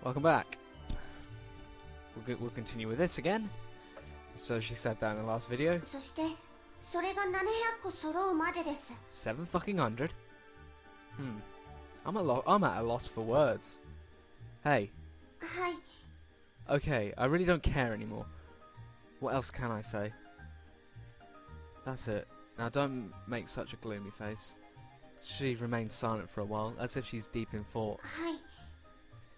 Welcome back. We'll continue with this again. So she said that in the last video. そして、それが700個揃うまでです。7 fucking hundred? I'm at a loss for words. Hey. はい。 Okay, I really don't care anymore. What else can I say? That's it. Now don't make such a gloomy face. She remains silent for a while, as if she's deep in thought. はい。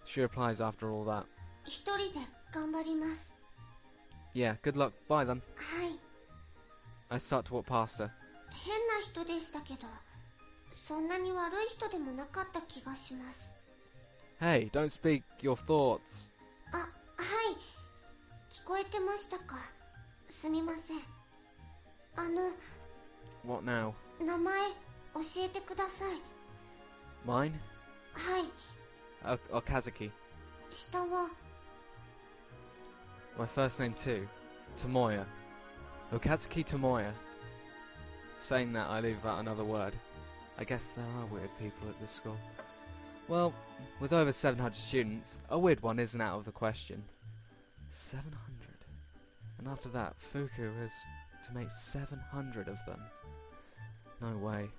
She replies after all that. 一人で頑張ります。 Yeah, good luck. Bye then. はい。 I start to walk past her. 変な人でしたけど、そんなに悪い人でもなかった気がします。 Hey, don't speak your thoughts. あ、はい。聞こえてましたか。すみません。What now? 名前教えてください。 Mine? はい。 Okazuki. 下は My first name too. Tomoya. Okazuki Tomoya. Saying that, I leave out another word. I guess there are weird people at this school. Well, with over 700 students, a weird one isn't out of the question. 700. And after that, Fuuko has to make 700 of them. No way.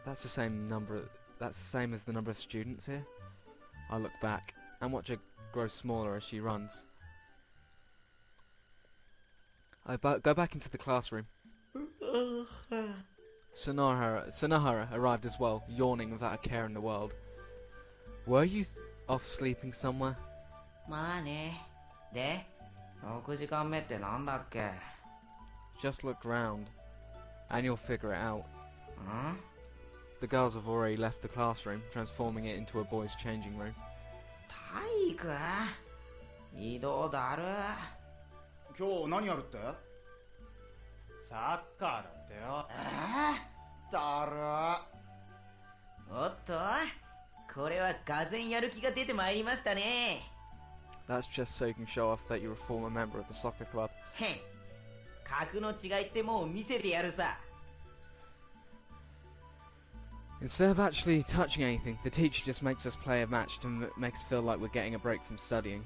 That's the same as the number of students here. I look back and watch her grow smaller as she runs. I go back into the classroom. Sunohara arrived as well, yawning without a care in the world. Were you off sleeping somewhere? まあね。で、6時間目ってなんだっけ？ Just look round, and you'll figure it out. ん？ The girls have already left the classroom, transforming it into a boys' changing room. 体育？移動だる。今日何やるって？サッカーだってよ。だる。おっと、これはがぜんやる気が出てまいりましたね。That's just so you can show off that you're a former member of the soccer club. へん。格の違いってもう見せてやるさ。Instead of actually touching anything, the teacher just makes us play a match to make us feel like we're getting a break from studying.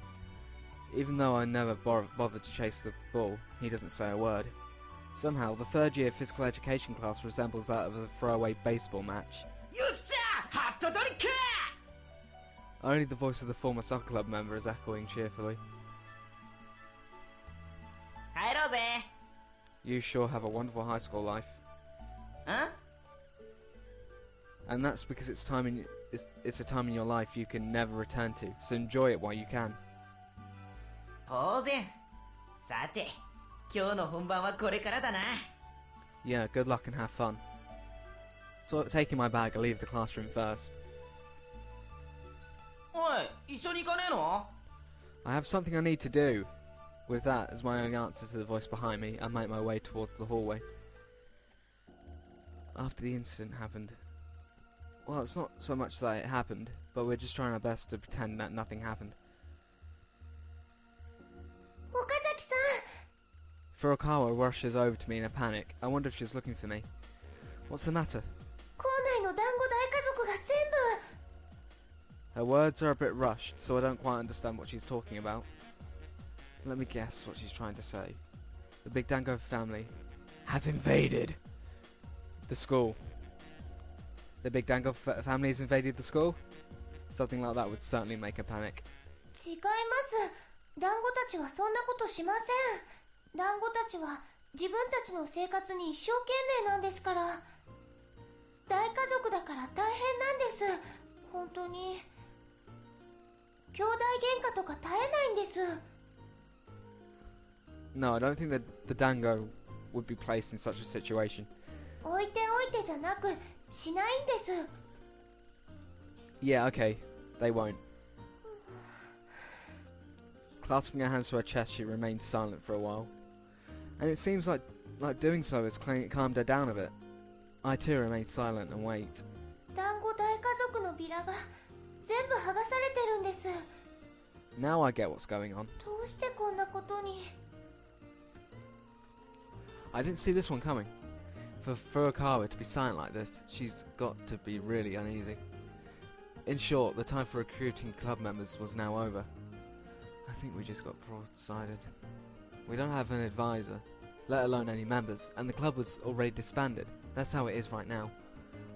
Even though I never bothered to chase the ball, he doesn't say a word. Somehow, the third year physical education class resembles that of a throwaway baseball match. よっしゃ！ハットトリック！ Only the voice of the former soccer club member is echoing cheerfully. 入ろうぜ。 You sure have a wonderful high school life. ん？ And that's because it's a time in your life you can never return to, so enjoy it while you can. 当然。さて、今日の本番はこれからだな。 Yeah, good luck and have fun. So, taking my bag, I leave the classroom first. おい、一緒に行かねえの？ I have something I need to do. With that as my only answer to the voice behind me, I make my way towards the hallway. After the incident happened... Well, it's not so much that it happened, but we're just trying our best to pretend that nothing happened. 岡崎さん。 Furukawa rushes over to me in a panic. I wonder if she's looking for me. What's the matter? 校内の団子大家族が全部。 Her words are a bit rushed, so I don't quite understand what she's talking about. Let me guess what she's trying to say. The Big Dango family has invaded the school. The Big Dango family has invaded the school? Something like that would certainly make her panic. 違います。団子たちはそんなことしません。団子たちは自分たちの生活に一生懸命なんですから。大家族だから大変なんです。本当に。兄弟喧嘩とか絶えないんです。 No, I don't think that the Dango would be placed in such a situation. 置いておいてじゃなく、しないんです。 Yeah, okay. They won't. Clasping her hands to her chest, she remains silent for a while. And it seems like doing so has calmed her down a bit. I too remain silent and wait. 団子大家族のビラが全部剥がされてるんです。 Now I get what's going on. どうしてこんなことに。 I didn't see this one coming. For Furukawa to be silent like this, she's got to be really uneasy. In short, the time for recruiting club members was now over. I think we just got broadsided. We don't have an advisor, let alone any members, and the club was already disbanded. That's how it is right now.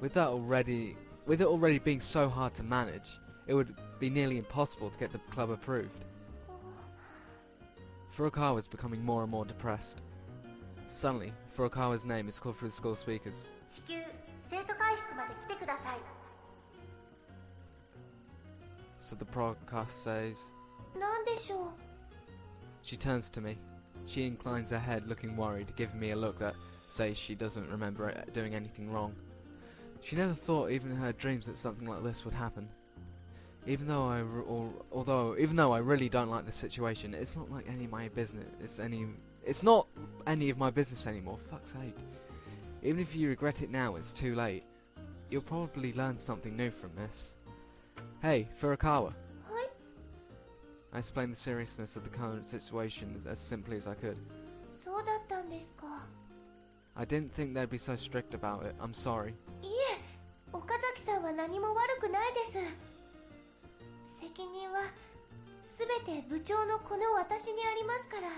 With it already being so hard to manage, it would be nearly impossible to get the club approved. Furukawa was becoming more and more depressed. Suddenly, Furukawa's name is called through the school speakers. 至急生徒会室まで来てください。 So the broadcast says. なんでしょう。 She turns to me. She inclines her head, looking worried, giving me a look that says she doesn't remember doing anything wrong. She never thought, even in her dreams, that something like this would happen. Even though I really don't like the situation, it's not like any of my business. It's not any of my business anymore. Fuck's sake. Even if you regret it now, it's too late. You'll probably learn something new from this. Hey, Furukawa. はい。 I explained the seriousness of the current situation as simply as I could. そうだったんですか。 I didn't think they'd be so strict about it. I'm sorry. いえ、岡崎さんは何も悪くないです。責任はすべて部長のこの私にありますから。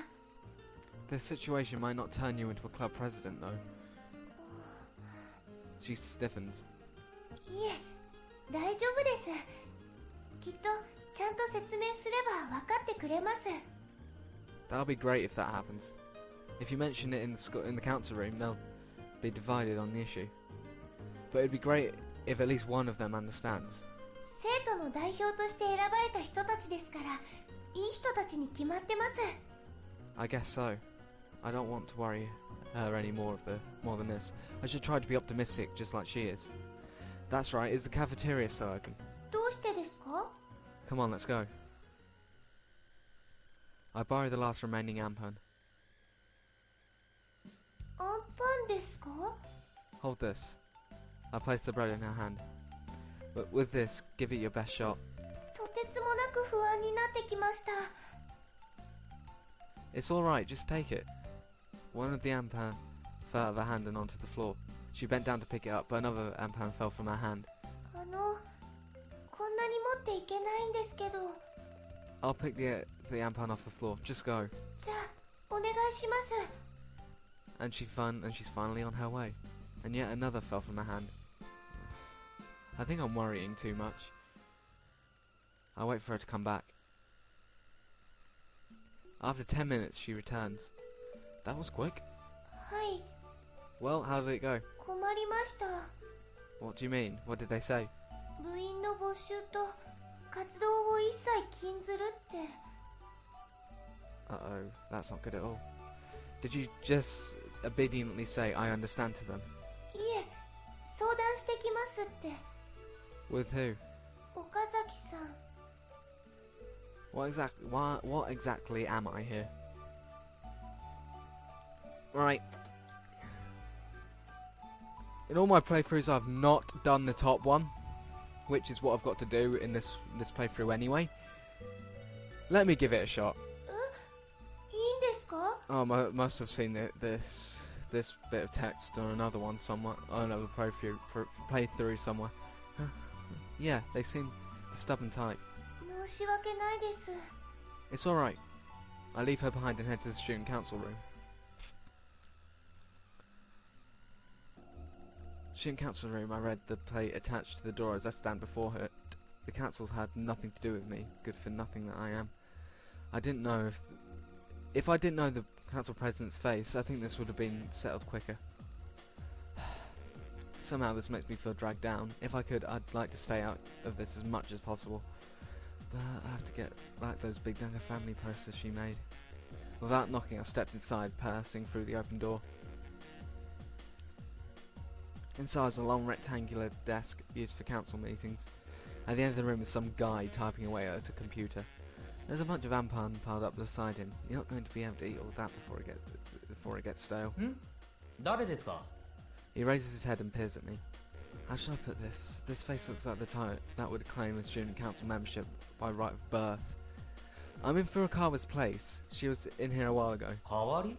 This situation might not turn you into a club president, though. She stiffens. いえ、大丈夫です。きっとちゃんと説明すれば分かってくれます。 That'll be great if that happens. If you mention it in the council room, they'll be divided on the issue. But it'd be great if at least one of them understands. 生徒の代表として選ばれた人たちですから、いい人たちに決まってます。 I guess so. I don't want to worry her any more than this. I should try to be optimistic, just like she is. That's right. Is the cafeteria still open? どうしてですか？ Come on, let's go. I borrow the last remaining ampan. アンパンですか？ Hold this. I place the bread in her hand. But with this, give it your best shot. とてつもなく不安になってきました。 It's alright, just take it. One of the ampan fell out of her hand and onto the floor. She bent down to pick it up, but another ampan fell from her hand. こんなに持っていけないんですけど。 I'll pick the ampan off the floor. Just go. じゃあ、お願いします。 And she's finally on her way. And yet another fell from her hand. I think I'm worrying too much. I wait for her to come back. After 10 minutes, she returns. That was quick. はい、 Well, how did it go? 困りました。 What do you mean? What did they say? 部員の募集と活動を一切禁ずるって。 Uh-oh, that's not good at all. Did you just obediently say, I understand to them? いえ、相談してきますって。 With who? 岡崎さん。 What exactly am I here? Right. In all my playthroughs, I've not done the top one, which is what I've got to do in this playthrough anyway. Let me give it a shot. いいんですか？ Oh, I must have seen this bit of text on another one somewhere, on another playthrough somewhere. Yeah, they seem the stubborn type. 申し訳ないです。 It's alright. I leave her behind and head to the student council room. Student council room, I read the plate attached to the door as I stand before her. The council's had nothing to do with me, good for nothing that I am. I didn't know if I didn't know the council president's face, I think this would have been settled quicker. Somehow this makes me feel dragged down. If I could, I'd like to stay out of this as much as possible. But I have to get back those big Danga family posters she made. Without knocking, I stepped inside, passing through the open door. Inside is a long rectangular desk used for council meetings. At the end of the room is some guy typing away at a computer. There's a bunch of ampan piled up beside him. You're not going to be able to eat all that before it gets stale. 誰ですか？ He raises his head and peers at me. How should I put this? This face looks like the type that would claim a student council membership by right of birth. I'm in Furukawa's place. She was in here a while ago. 代わり？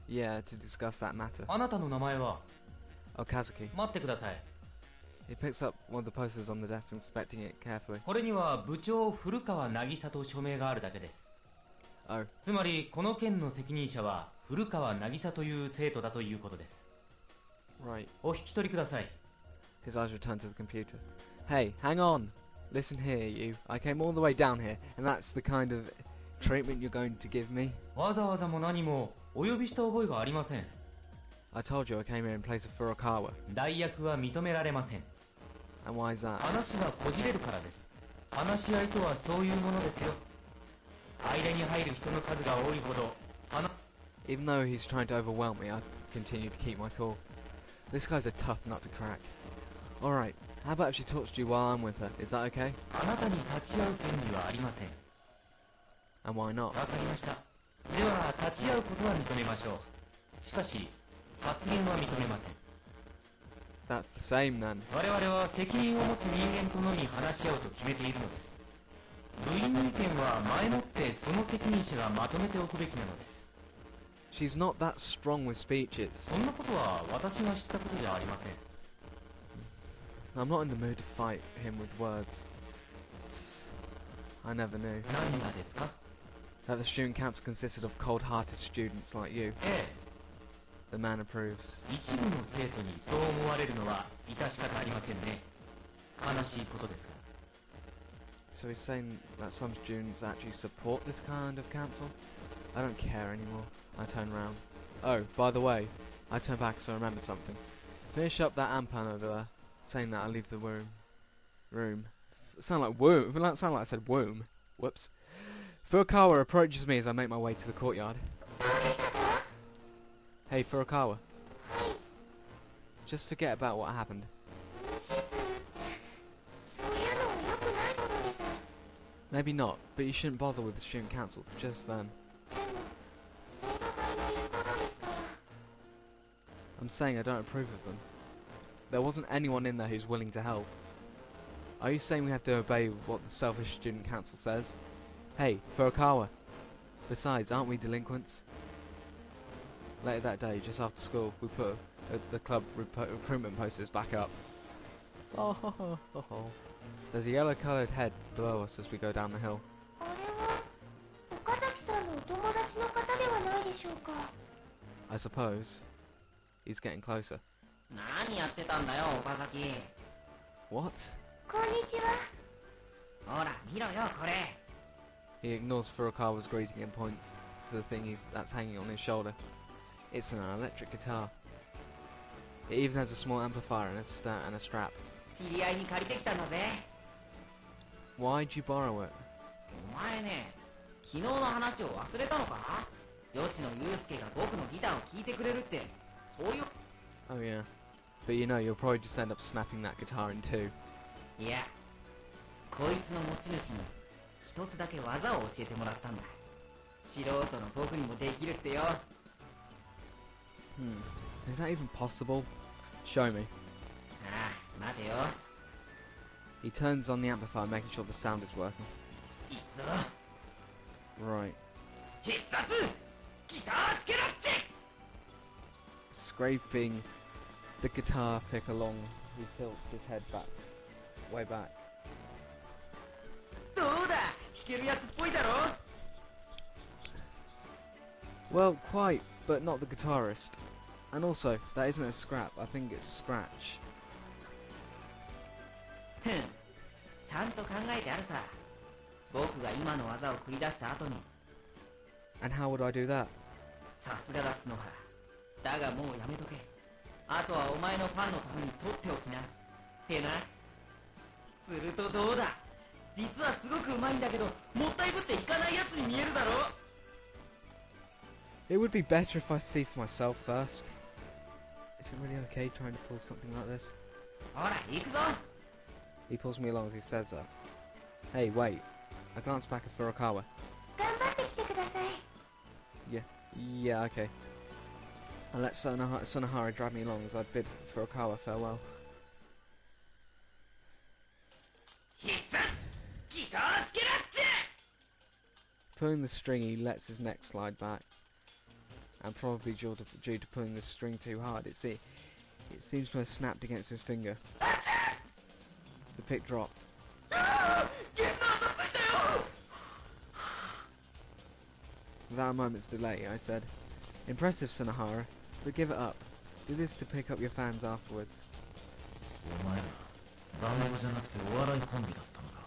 Yeah, to discuss that matter. あなたの名前は？ Okazuki. 待ってください。He picks up one of the posters on the desk, inspecting it carefully. これには部長古川渚と署名があるだけです。 Oh, つまりこの件の責任者は古川渚という生徒だということです。 right. お引き取りください。 His eyes return to the computer. Hey, hang on! Listen here, you. I came all the way down here, and that's the kind of treatment you're going to give me? わざわざも何もお呼びした覚えがありません。 I told you I came here in place of Furukawa. 代役は認められません。 And why is that? 話がこじれるからです。話し合いとはそういうものですよ。間に入る人の数が多いほど Even though he's trying to overwhelm me, I continue to keep my cool. This guy's a tough nut to crack. Alright, how about if she talks to you while I'm with her? Is that okay? あなたに立ち会う権利はありません。 And why not? わかりました。では立ち会うことは認めましょう。しかし発言は認めません。 That's the same then. 我々は責任を持つ人間とのみ話し合うと決めているのです。部員の意見は前もってその責任者がまとめておくべきなのです。 She's not that strong with speeches. そんなことは私が知ったことじゃありません。 I'm not in the mood to fight him with words. I never knew 何がですか？ that the student council consisted of cold-hearted students like you. え The man approves. え、一部の生徒にそう思われるのは致し方ありませんね。悲しいことですが。 So he's saying that some students actually support this kind of council? I don't care anymore. I turn round. Oh, by the way, I turn back so I remember something. Finish up that ampan over there. Saying that I leave the room. Sound like womb. Sound like I said womb. Whoops. Furukawa approaches me as I make my way to the courtyard. Hey, Furukawa. Just forget about what happened. 無視するってそういうのは良くないことです。 Maybe not, but you shouldn't bother with the student council just then. でも生徒会の言うことですから。 I'm saying I don't approve of them. There wasn't anyone in there who's willing to help. Are you saying we have to obey what the selfish student council says? Hey, Furukawa. Besides, aren't we delinquents? Later that day, just after school, we put the club recruitment posters back up. There's a yellow-coloured head below us as we go down the hill. あれは岡崎さんのお友達の方ではないでしょうか。 I suppose. He's getting closer. 何やってたんだよ岡崎。 What? こんにちは。ほら見ろよこれ。 He ignores Furukawa's greeting and points to the thing that's hanging on his shoulder. It's an electric guitar. It even has a small amplifier and a strap. 知り合いに借りてきたんだぜ。 Why'd you borrow it? お前ね、昨日の話を忘れたのか？吉野祐介が僕のギターを聴いてくれるって、そういう。 Oh yeah. But you know, you'll probably just end up snapping that guitar in two. いや、こいつの持ち主に一つだけ技を教えてもらったんだ。素人の僕にもできるってよ。Is that even possible? Show me. ああ、待てよ。 He turns on the amplifier, making sure the sound is working. いいぞ。 Right. 必殺ギターつけろっち。 Scraping the guitar pick along, he tilts his head back. Way back. どうだ、弾けるやつっぽいだろ。 Well, quite, but not the guitarist. And also, that isn't a scrap, I think it's scratch. ふん、ちゃんと考えてあるさ。僕が今の技を繰り出した後に。 And how would I do that? さすがだスノハラ。だがもうやめとけ。あとはお前のファンのために取っておきな。ってな。するとどうだ。実はすごくうまいんだけど、もったいぶって弾かないやつに見えるだろ。 It would be better if I see for myself first. Is it really okay trying to pull something like this? ほら、行くぞ。 He pulls me along as he says that. Hey, wait. I glance back at Furukawa. 頑張ってきてください。 Yeah, okay. I let Sunohara drag me along as I bid Furukawa farewell. 必殺ギターつけろっち。 Pulling the string, he lets his neck slide back. And probably due to pulling the string too hard, it seems to have snapped against his finger. pick dropped. Without a moment's delay, I said, "Impressive, Sunohara, but give it up. Do this to pick up your fans afterwards." お前ら団子じゃなくてお笑いコンビだったのか。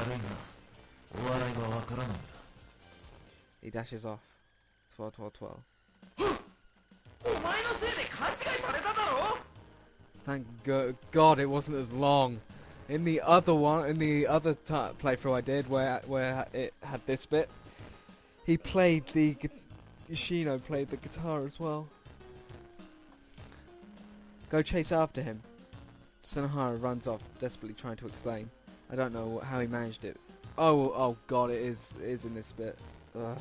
悪いな、お笑いはわからないんだ。 He dashes off. Twirl, twirl, twirl. お前のせいで勘違いされただろ。 Thank God it wasn't as long. In the other one, in the other playthrough I did, where it had this bit, he played the Yoshino played the guitar as well. Go chase after him. Sunohara runs off, desperately trying to explain. I don't know how he managed it. Oh God, it is in this bit. Ugh.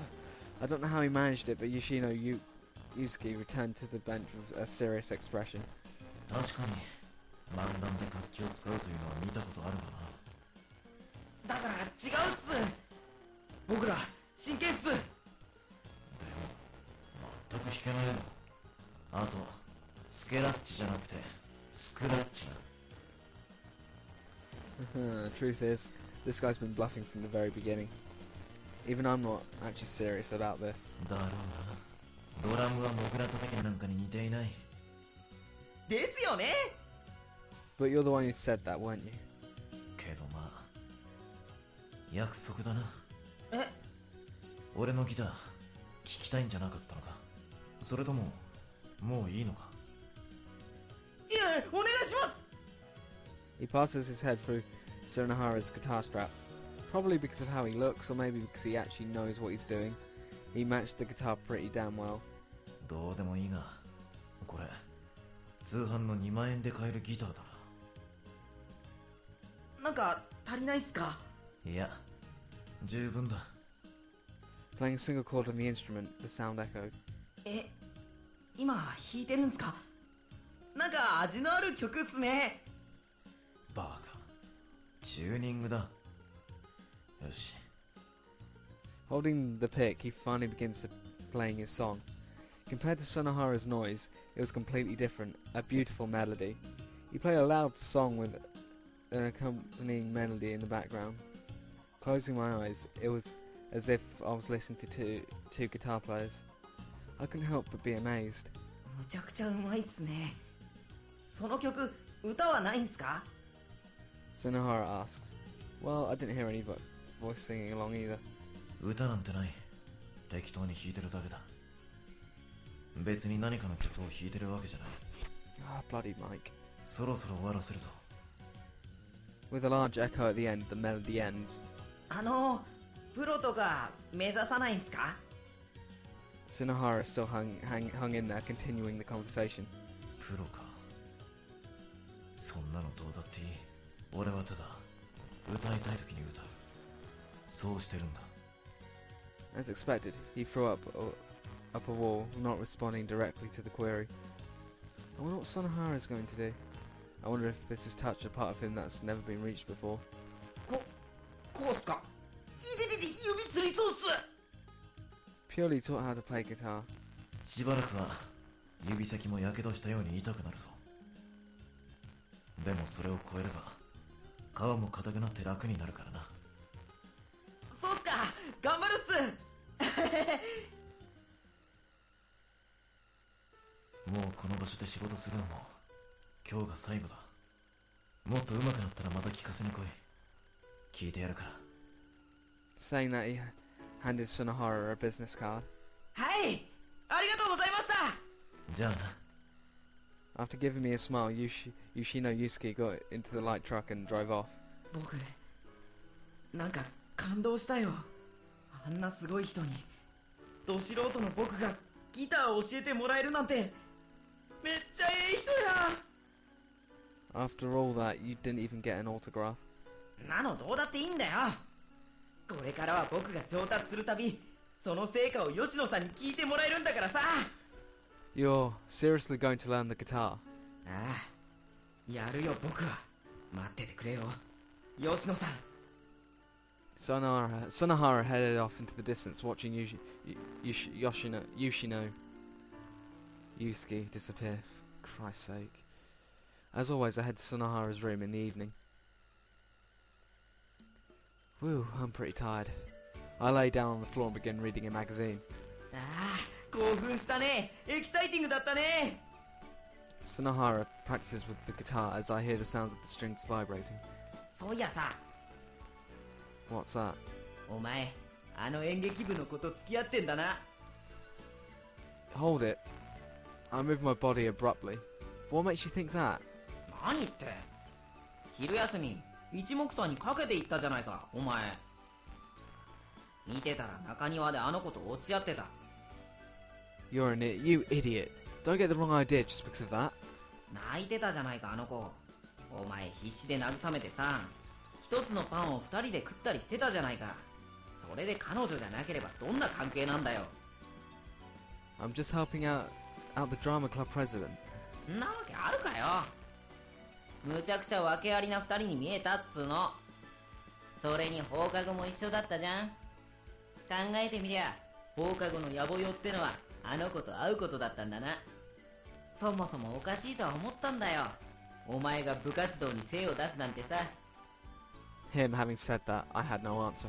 I don't know how he managed it, but Yoshino Yusuke returned to the bench with a serious expression. 確かに漫談で楽器を使うというのは見たことあるがな。だから違うっす。僕ら真剣っす。でも全く弾けないな。あとスケラッチじゃなくてスクラッチな。Truth is, this guy's been bluffing from the very beginning. Even I'm not actually serious about this. だろうな。ドラムはモグラ叩きなんかに似ていない。ですよね。 But you're the one who said that, weren't you? けどまあ約束だな。え、俺のギター聞きたいんじゃなかったのか。それとももういいのか。いや、お願いします。 He passes his head through Sunohara's guitar strap. Probably because of how he looks, or maybe because he actually knows what he's doing. He matched the guitar pretty damn well. どうでもいいが、これ通販の2万円で買えるギターだな。なんか足りないっすか。いや、十分だ。 Playing a single chord on the instrument, the sound echoed. え、今弾いてるんすか。なんか味のある曲っすね。バカ、チューニングだ。よし。 Holding the pick, he finally begins playing his song. Compared to Sunohara's noise, it was completely different, a beautiful melody. He played a loud song with an accompanying melody in the background. Closing my eyes, it was as if I was listening to two guitar players. I couldn't help but be amazed. むちゃくちゃうまいっすね。その曲、歌はないんすか。 Sunohara asks. Well, I didn't hear any voice singing along either. 歌なんてない。適当に弾いてるだけだ。別に何かの曲を弾いてるわけじゃない。Ah, bloody Mike. そろそろ終わらせるぞ。With a large echo at the end, the melody ends. プロとか目指さないんすか。 Sunohara still hung in there, continuing the conversation. プロか。そんなのどうだっていい。俺はただ歌いたい時に歌う。そうしてるんだ。 As expected, he threw up a wall, not responding directly to the query. I wonder what Sunohara is going to do. I wonder if this has touched a part of him that's never been reached before. こうっすか。いででで、指つりそうっす。 Purely taught how to play guitar. しばらくは指先もやけどしたように痛くなるぞ。でもそれを超えれば皮も硬くなって楽になるからな。そうっすか。頑張るっす。もうこの場所で仕事するのも今日が最後だ。もっと上手くなったらまた聞かせに来い。聞いてやるから。 Saying that, he handed Sunohara a business card. はい、ありがとうございました。じゃあな。 After giving me a smile, Yoshino Yusuke got into the light truck and drove off. 僕、なんか感動したよ。あんなすごい人に、ど素人の僕がギターを教えてもらえるなんて、めっちゃええ人や。 After all that, you didn't even get an autograph. なのどうだっていいんだよ。これからは僕が上達するたび、その成果を吉野さんに聞いてもらえるんだからさ。You're seriously going to learn the guitar? ああ、やるよ僕は。待っててくれよ、吉野さん。Sunohara headed off into the distance, watching Yoshino Yusuke disappear. For Christ's sake. As always, I head to Sunohara's room in the evening. Whew, I'm pretty tired. I lay down on the floor and begin reading a magazine. ああ、興奮したね。エキサイティングだったね。 Sunohara practices with the guitar as I hear the sound of the strings vibrating. そういやさ、 What's that? お前、あの演劇部の子と付き合ってんだな。 Hold it. I move my body abruptly. What makes you think that? 何言って。昼休み、一目散にかけていったじゃないか、お前。見てたら中庭であの子と落ち合ってた。 You're an you idiot. Don't get the wrong idea just because of that. 泣いてたじゃないか、あの子。お前必死で慰めてさ、一つのパンを二人で食ったりしてたじゃないか。それで彼女じゃなければどんな関係なんだよ。 I'm just helping out the drama club president. んなわけあるかよ。むちゃくちゃ訳ありな二人に見えたっつーの。それに放課後も一緒だったじゃん。考えてみりゃ、放課後の野暮用ってのはあの子と会うことだったんだな。そもそもおかしいとは思ったんだよ。お前が部活動に精を出すなんてさ。 Him having said that, I had no answer.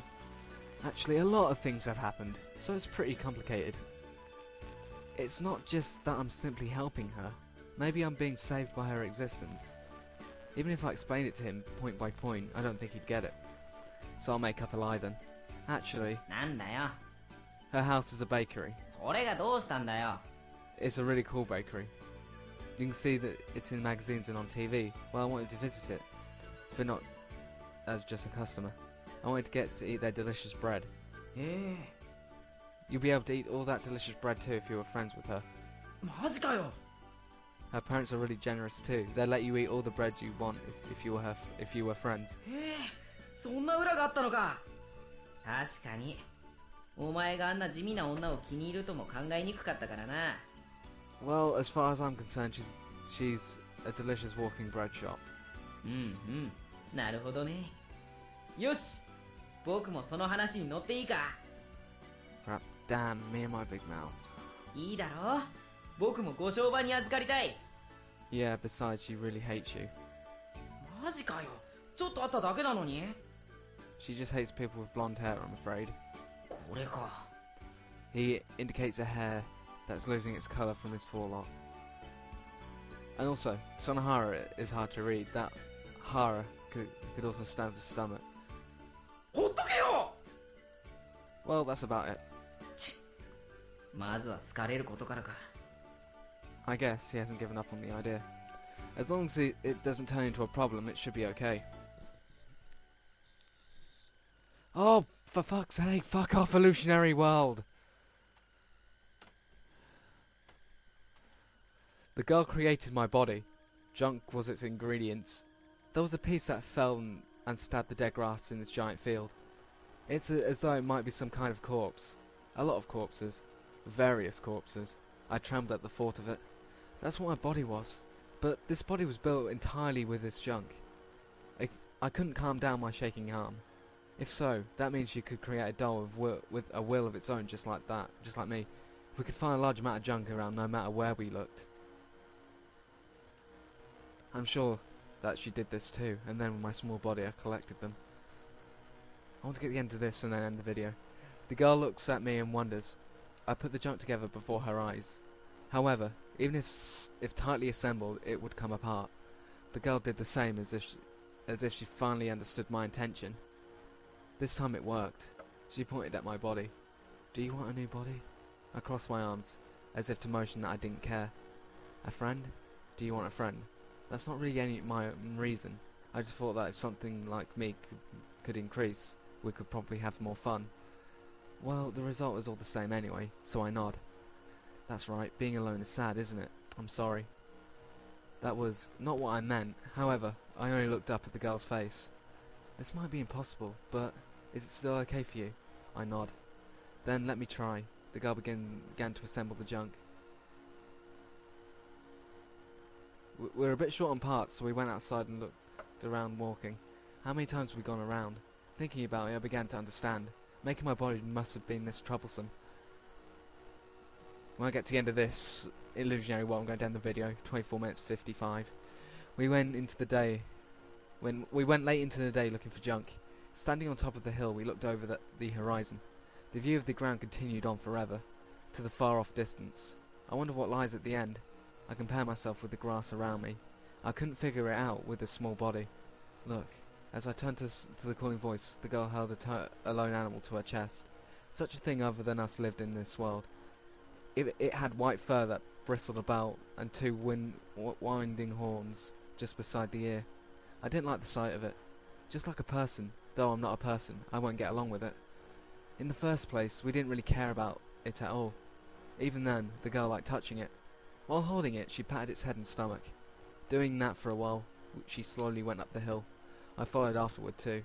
Actually, a lot of things have happened, so it's pretty complicated. It's not just that I'm simply helping her. Maybe I'm being saved by her existence. Even if I explain it to him point by point, I don't think he'd get it. So I'll make up a lie then. Actually, なんだよ。 her house is a bakery. それがどうしたんだよ。 It's a really cool bakery. You can see that it's in magazines and on TV. Well, I wanted to visit it, but not as just a customer. I wanted to get to eat their delicious bread. え You'll be able to eat all that delicious bread too if you were friends with her. マジかよ。 Her parents are really generous too. They'll let you eat all the bread you want if you were friends. そんな裏があったのか。確かに。お前があんな地味な女を気に入るとも考えにくかったからな。 Well, as far as I'm concerned, she's a delicious walking bread shop. うんうん。なるほどね。よし、僕もその話に乗っていいか。 Crap, damn, me and my big mouth. いいだろう。僕もご商売に預かりたい。 Yeah, besides, she really hates you. マジかよ。ちょっと会っただけなのに。 She just hates people with blonde hair, I'm afraid. これか。 He indicates a hair that's losing its colour from his forelock. And also, Sunohara is hard to read. That hara could also stand for stomach. ほっとけよ。 Well, that's about it. まずは好かれることからか。 I guess he hasn't given up on the idea. As long as it doesn't turn into a problem, it should be okay. Oh, for fuck's sake, fuck off, illusionary world! The girl created my body. Junk was its ingredients. There was a piece that fell and stabbed the dead grass in this giant field. It's as though it might be some kind of corpse. A lot of corpses. Various corpses. I trembled at the thought of it. That's what my body was. But this body was built entirely with this junk. I couldn't calm down my shaking arm. If so, that means you could create a doll with a will of its own just like that, just like me. We could find a large amount of junk around no matter where we looked. I'm sure that she did this too, and then with my small body I collected them. I want to get the end of this and then end the video. The girl looks at me and wonders. I put the junk together before her eyes. However, even if tightly assembled, it would come apart. The girl did the same as if she finally understood my intention. This time it worked. She pointed at my body. Do you want a new body? I crossed my arms, as if to motion that I didn't care. A friend? Do you want a friend? That's not really my reason. I just thought that if something like me could increase, we could probably have more fun. Well, the result is all the same anyway, so I nod. That's right, being alone is sad, isn't it? I'm sorry. That was not what I meant. However, I only looked up at the girl's face. This might be impossible, but is it still okay for you? I nod. Then let me try. The girl began to assemble the junk. We're a bit short on parts, so we went outside and looked around walking. How many times have we gone around? Thinking about it, I began to understand. Making my body must have been this troublesome. When I get to the end of this illusionary world, I'm going to end the video. 24 minutes 55. We went into the day. We went late into the day looking for junk. Standing on top of the hill, we looked over the horizon. The view of the ground continued on forever, to the far-off distance. I wonder what lies at the end. I compare myself with the grass around me. I couldn't figure it out with a small body. Look, as I turned to the calling voice, the girl held a lone animal to her chest. Such a thing other than us lived in this world. It had white fur that bristled about, and two winding horns just beside the ear. I didn't like the sight of it. Just like a person, though I'm not a person, I won't get along with it. In the first place, we didn't really care about it at all. Even then, the girl liked touching it. While holding it, she patted its head and stomach. Doing that for a while, she slowly went up the hill. I followed afterward too.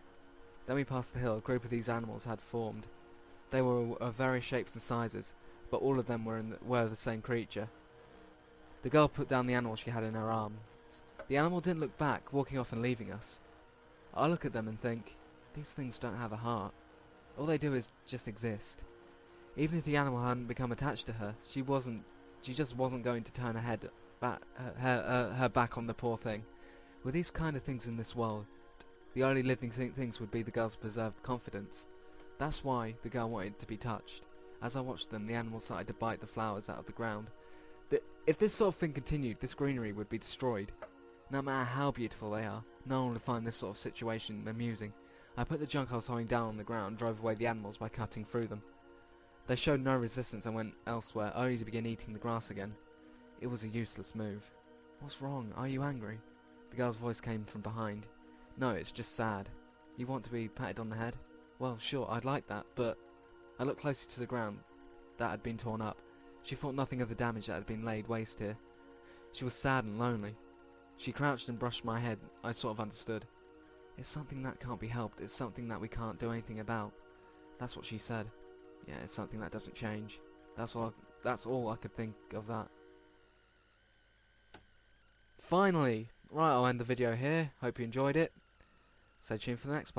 Then we passed the hill. A group of these animals had formed. They were of various shapes and sizes, but all of them were the same creature. The girl put down the animal she had in her arms. The animal didn't look back, walking off and leaving us. I look at them and think, these things don't have a heart. All they do is just exist. Even if the animal hadn't become attached to her, she just wasn't going to turn her back on the poor thing. With these kind of things in this world, the only living things would be the girl's preserved confidence. That's why the girl wanted to be touched. As I watched them, the animal started to bite the flowers out of the ground. If this sort of thing continued, this greenery would be destroyed. No matter how beautiful they are, no one would find this sort of situation amusing. I put the junk I was holding down on the ground and drove away the animals by cutting through them. They showed no resistance and went elsewhere, only to begin eating the grass again. It was a useless move. What's wrong? Are you angry? The girl's voice came from behind. No, it's just sad. You want to be patted on the head? Well, sure, I'd like that, but... I looked closer to the ground that had been torn up. She thought nothing of the damage that had been laid waste here. She was sad and lonely. She crouched and brushed my head. I sort of understood. It's something that can't be helped. It's something that we can't do anything about. That's what she said. Yeah, it's something that doesn't change. That's all I could think of that. Finally! Right, I'll end the video here. Hope you enjoyed it. Stay tuned for the next part.